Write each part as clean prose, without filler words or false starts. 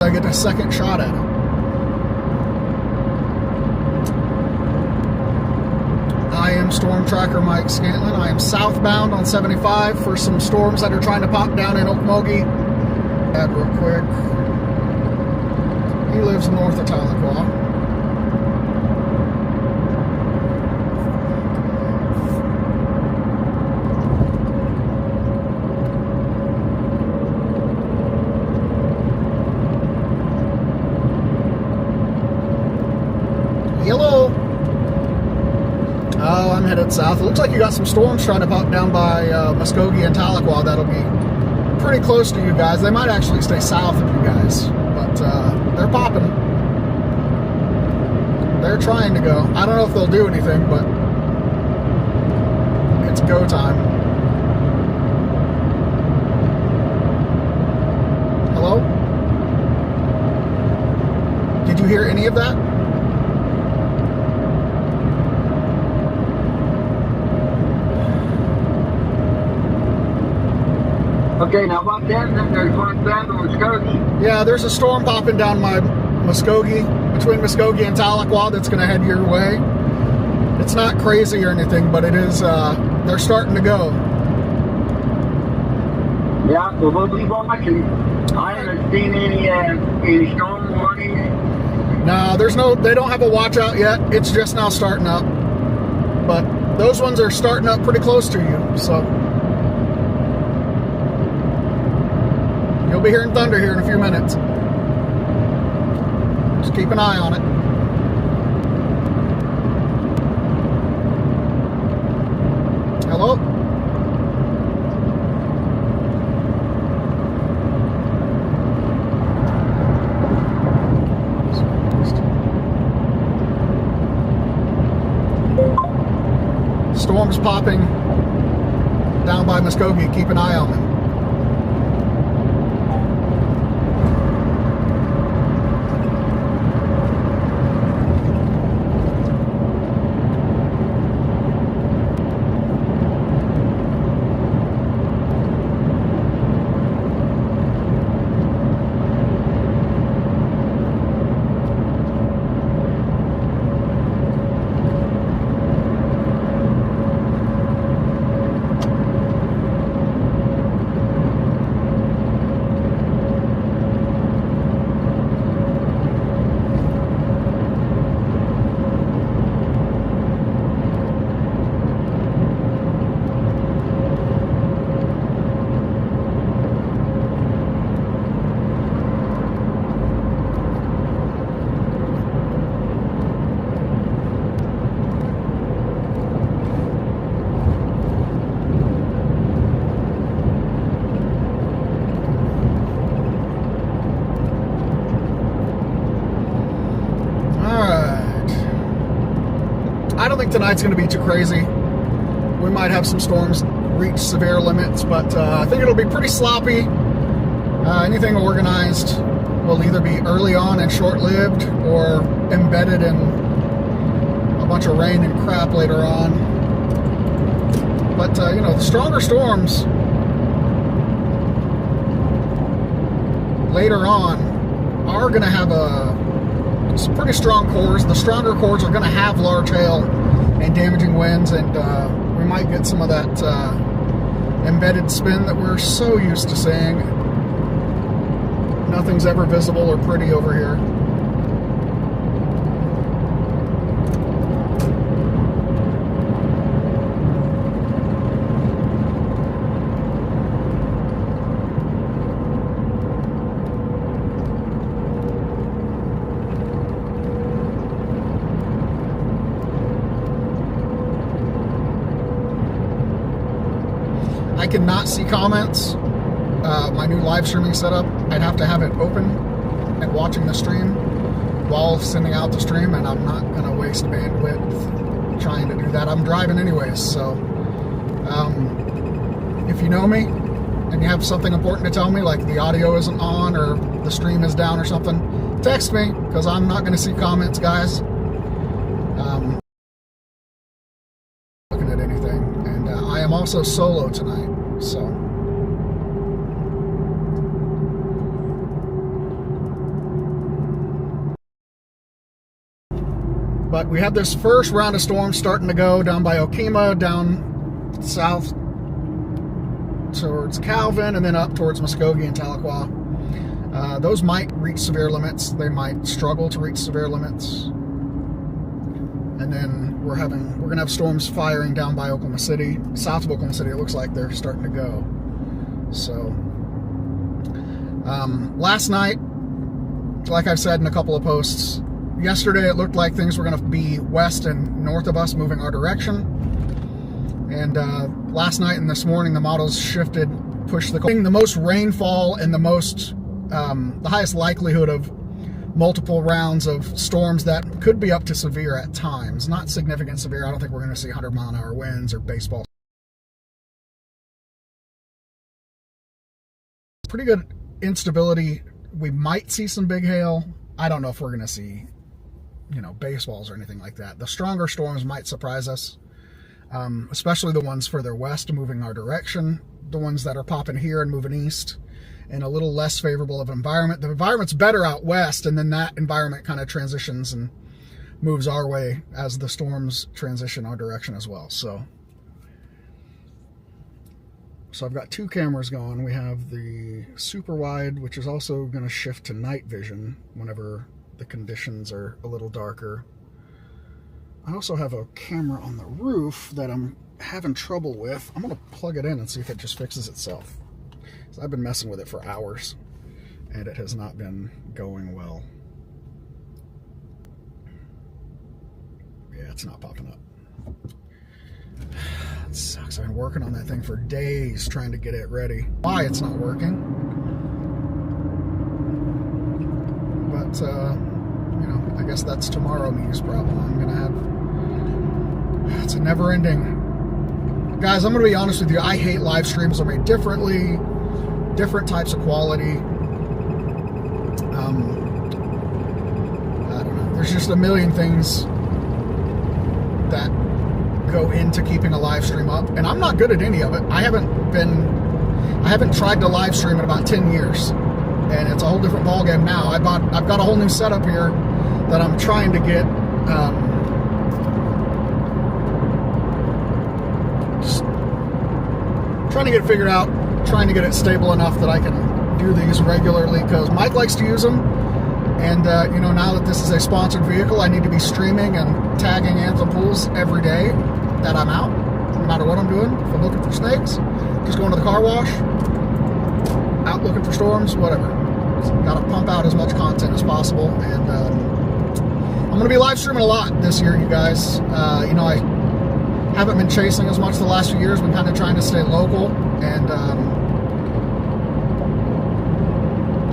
I get a second shot at him. I am Storm Tracker Mike Scantlin. I am southbound on 75 for some storms that are trying to pop down in Okmulgee. Add real quick. He lives north of Tahlequah. Hello. Oh, I'm headed south. It looks like you got some storms trying to pop down by Muskogee and Tahlequah. That'll be pretty close to you guys. They might actually stay south of you guys, but they're popping. They're trying to go. I don't know if they'll do anything, but it's go time. Hello? Did you hear any of that? Okay, now what then? There's one down to Muskogee. Yeah, there's a storm popping down my Muskogee, between Muskogee and Tahlequah, that's going to head your way. It's not crazy or anything, but it is, they're starting to go. Yeah, well, we'll be watching. I haven't seen any storm warnings. No, they don't have a watch out yet. It's just now starting up. But those ones are starting up pretty close to you, so. You'll be hearing thunder here in a few minutes. Just keep an eye on it. Hello? Storms popping down by Muskogee. Keep an eye on them. I don't think tonight's going to be too crazy. We might have some storms reach severe limits, but I think it'll be pretty sloppy. Anything organized will either be early on and short-lived or embedded in a bunch of rain and crap later on. But, you know, the stronger storms later on are going to have some pretty strong cores. The stronger cores are going to have large hail and damaging winds, and we might get some of that embedded spin that we're so used to seeing. Nothing's ever visible or pretty over here. I cannot see comments. My new live streaming setup, I'd have to have it open and watching the stream while sending out the stream, and I'm not going to waste bandwidth trying to do that. I'm driving anyways, so if you know me and you have something important to tell me, like the audio isn't on or the stream is down or something, text me, because I'm not going to see comments, guys. Looking at anything, and I am also solo tonight, so But we have this first round of storms starting to go down by Okemah, down south towards Calvin, and then up towards Muskogee and Tahlequah. Those might reach severe limits. They might struggle to reach severe limits. And then we're gonna have storms firing down by Oklahoma City, south of Oklahoma City. It looks like they're starting to go. So last night, like I've said in a couple of posts, yesterday it looked like things were going to be west and north of us, moving our direction. And last night and this morning, the models shifted, pushed the most rainfall and the highest likelihood of multiple rounds of storms that could be up to severe at times. Not significant severe. I don't think we're going to see 100-mile-an-hour winds or baseball. Pretty good instability. We might see some big hail. I don't know if we're going to see, baseballs or anything like that. The stronger storms might surprise us, especially the ones further west moving our direction, the ones that are popping here and moving east in a little less favorable of an environment. The environment's better out west, and then that environment kind of transitions and moves our way as the storms transition our direction as well. So I've got two cameras going. We have the super wide, which is also going to shift to night vision whenever the conditions are a little darker. I also have a camera on the roof that I'm having trouble with. I'm going to plug it in and see if it just fixes itself. So I've been messing with it for hours, and it has not been going well. Yeah, it's not popping up. It sucks. I've been working on that thing for days trying to get it ready. Why it's not working. But, I guess that's tomorrow me's problem. I'm going to have... It's a never ending. Guys, I'm going to be honest with you. I hate live streams. They're made differently. Different types of quality. I don't know. There's just a million things that go into keeping a live stream up, and I'm not good at any of it. I haven't tried to live stream in about 10 years, and it's a whole different ballgame now. I've got a whole new setup here that I'm trying to get just trying to get it figured out, trying to get it stable enough that I can do these regularly, because Mike likes to use them. And, now that this is a sponsored vehicle, I need to be streaming and tagging Anthem Pools every day that I'm out, no matter what I'm doing. If I'm looking for snakes, just going to the car wash, out looking for storms, whatever. Got to pump out as much content as possible. And I'm going to be live streaming a lot this year, you guys. I haven't been chasing as much the last few years. Been kind of trying to stay local and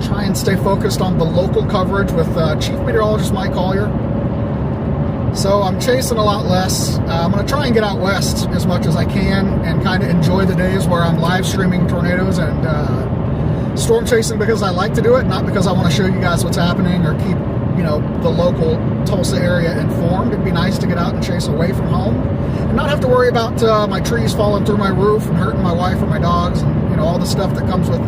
try and stay focused on the local coverage with Chief Meteorologist Mike Collier. So I'm chasing a lot less. I'm going to try and get out west as much as I can and kind of enjoy the days where I'm live streaming tornadoes and storm chasing, because I like to do it, not because I want to show you guys what's happening or keep the local Tulsa area informed. It'd be nice to get out and chase away from home and not have to worry about my trees falling through my roof and hurting my wife or my dogs and all the stuff that comes with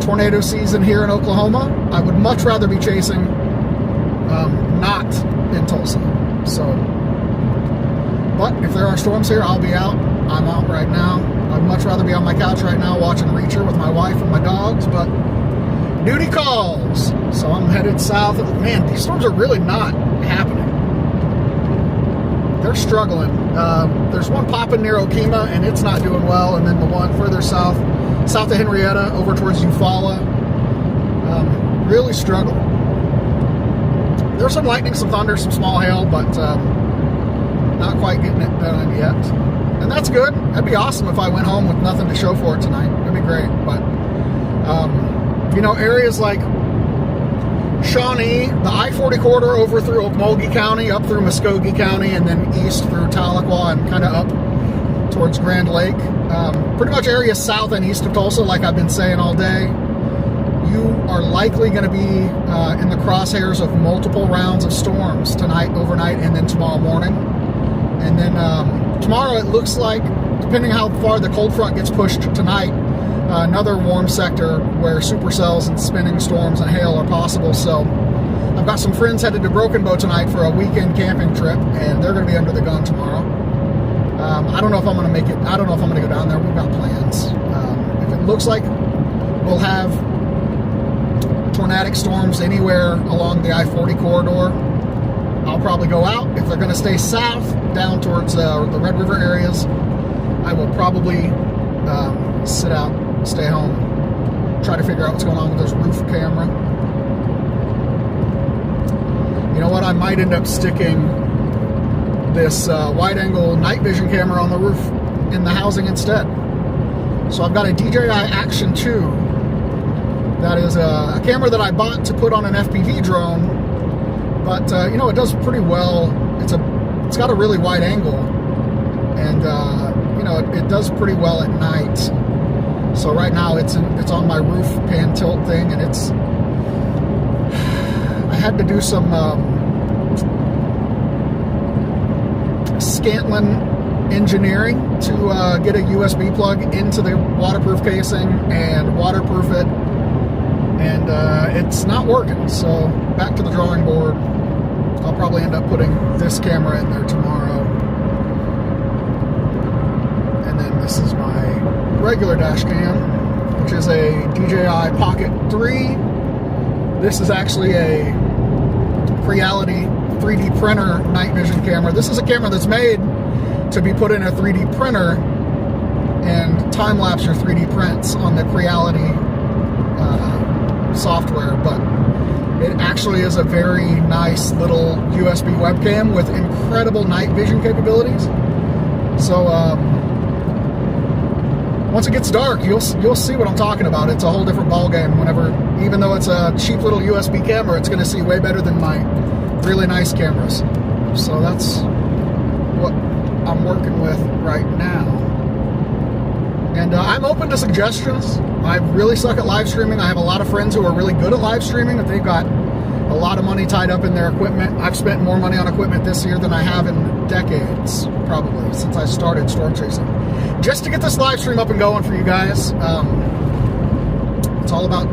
tornado season here in Oklahoma. I would much rather be chasing not in Tulsa. So, but if there are storms here, I'll be out. I'm out right now. I'd much rather be on my couch right now watching Reacher with my wife and my dogs, but duty calls. So I'm headed south. Man, these storms are really not happening. They're struggling. There's one popping near Okemah, and it's not doing well. And then the one further south of Henrietta, over towards Eufaula, really struggle. There's some lightning, some thunder, some small hail, but not quite getting it done yet. And that's good. That'd be awesome if I went home with nothing to show for it tonight. That'd be great. But, areas like Shawnee, the I-40 corridor over through Okmulgee County, up through Muskogee County, and then east through Tahlequah and kind of up towards Grand Lake. Pretty much areas south and east of Tulsa, like I've been saying all day. You are likely going to be in the crosshairs of multiple rounds of storms tonight, overnight, and then tomorrow morning. And then tomorrow it looks like, depending how far the cold front gets pushed tonight, another warm sector where supercells and spinning storms and hail are possible. So I've got some friends headed to Broken Bow tonight for a weekend camping trip, and they're going to be under the gun tomorrow. I don't know if I'm going to make it. I don't know if I'm going to go down there. We've got plans. If it looks like we'll have tornadic storms anywhere along the I-40 corridor, I'll probably go out. If they're going to stay south down towards the Red River areas, I will probably sit out, stay home, try to figure out what's going on with this roof camera. You know what? I might end up sticking this wide-angle night vision camera on the roof in the housing instead. So I've got a DJI Action 2. That is a camera that I bought to put on an FPV drone, but you know, it does pretty well. It's got a really wide angle, and you know, it does pretty well at night. So right now it's on my roof pan tilt thing, and I had to do some Scantlin engineering to get a USB plug into the waterproof casing and waterproof it, and it's not working. So back to the drawing board. I'll probably end up putting this camera in there tomorrow, and then this is my regular dash cam, which is a DJI Pocket 3. This is actually a Creality 3D printer night vision camera. This is a camera that's made to be put in a 3D printer and time-lapse your 3D prints on the Creality software, but it actually is a very nice little USB webcam with incredible night vision capabilities. So once it gets dark, you'll see what I'm talking about. It's a whole different ballgame. Even though it's a cheap little USB camera, it's going to see way better than my really nice cameras. So that's what I'm working with right now. And I'm open to suggestions. I really suck at live streaming. I have a lot of friends who are really good at live streaming, and they've got a lot of money tied up in their equipment. I've spent more money on equipment this year than I have in decades, probably, since I started storm chasing. Just to get this live stream up and going for you guys. It's all about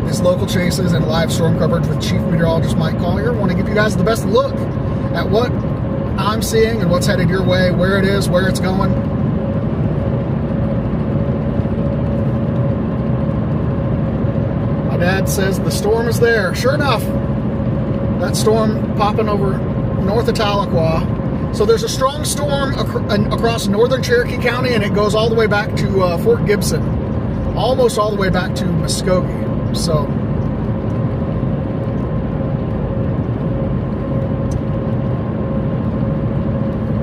these local chases and live storm coverage with Chief Meteorologist Mike Collier. I want to give you guys the best look at what I'm seeing and what's headed your way, where it is, where it's going. My dad says the storm is there. Sure enough, that storm popping over north of Tahlequah. So there's a strong storm across northern Cherokee County, and it goes all the way back to Fort Gibson, almost all the way back to Muskogee. So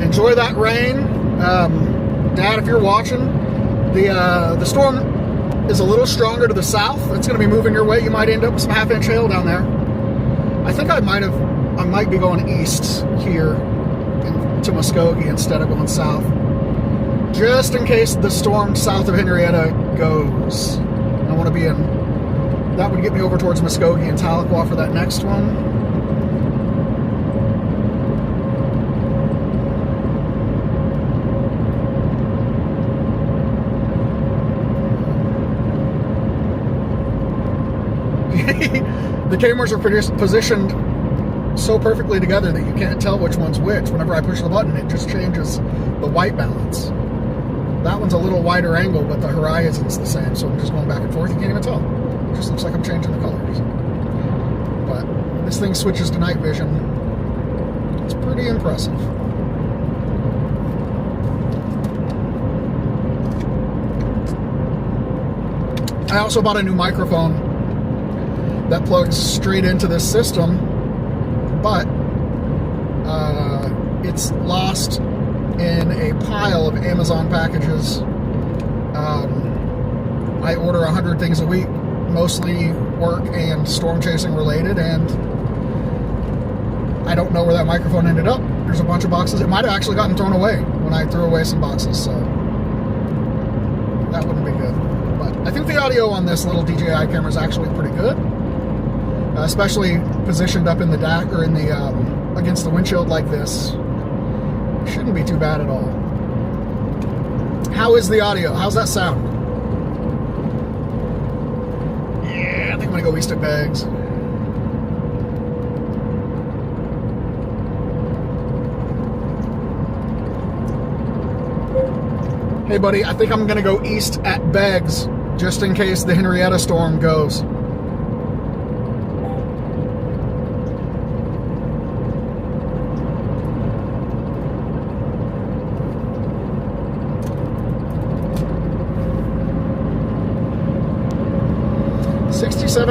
enjoy that rain. Dad, if you're watching, the storm is a little stronger to the south. It's going to be moving your way. You might end up with some half-inch hail down there. I think I might be going east here to Muskogee instead of going south, just in case the storm south of Henrietta goes. I want to be in. That would get me over towards Muskogee and Tahlequah for that next one. The cameras are positioned so perfectly together that you can't tell which one's which. Whenever I push the button, it just changes the white balance. That one's a little wider angle, but the horizon's the same, so I'm just going back and forth. You can't even tell. It just looks like I'm changing the colors. But this thing switches to night vision. It's pretty impressive. I also bought a new microphone that plugs straight into this system, but it's lost in a pile of Amazon packages. I order 100 things a week, mostly work and storm chasing related, and I don't know where that microphone ended up. There's a bunch of boxes. It might have actually gotten thrown away when I threw away some boxes, so that wouldn't be good. But I think the audio on this little DJI camera is actually pretty good, especially positioned up in the DAC or in the against the windshield like this. Shouldn't be too bad at all. How is the audio? How's that sound? Yeah, I think I'm gonna go east at Bags. Hey, buddy, I think I'm going to go east at Beggs just in case the Henrietta storm goes.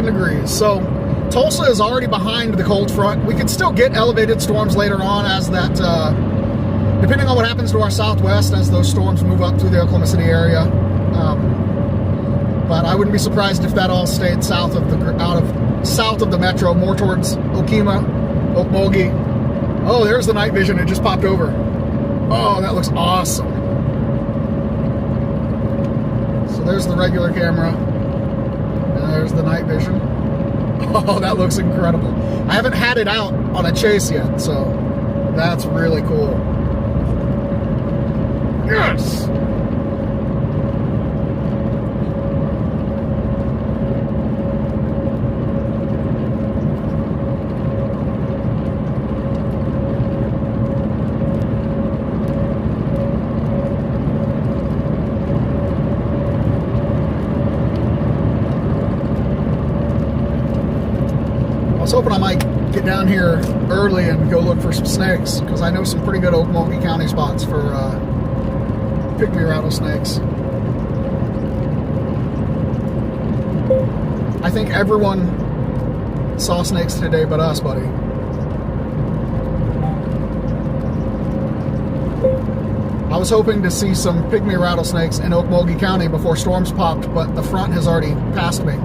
Degrees. So Tulsa is already behind the cold front. We could still get elevated storms later on as that, depending on what happens to our southwest as those storms move up through the Oklahoma City area. But I wouldn't be surprised if that all stayed south of the metro, more towards Okemah, Okmulgee. Oh, there's the night vision. It just popped over. Oh, that looks awesome. So there's the regular camera. There's the night vision. Oh, that looks incredible. I haven't had it out on a chase yet, so that's really cool. Yes! I was hoping I might get down here early and go look for some snakes, because I know some pretty good Okmulgee County spots for pygmy rattlesnakes. I think everyone saw snakes today but us, buddy. I was hoping to see some pygmy rattlesnakes in Okmulgee County before storms popped, but the front has already passed me.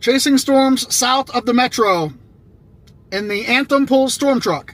chasing storms south of the metro in the Anthem Pools storm truck.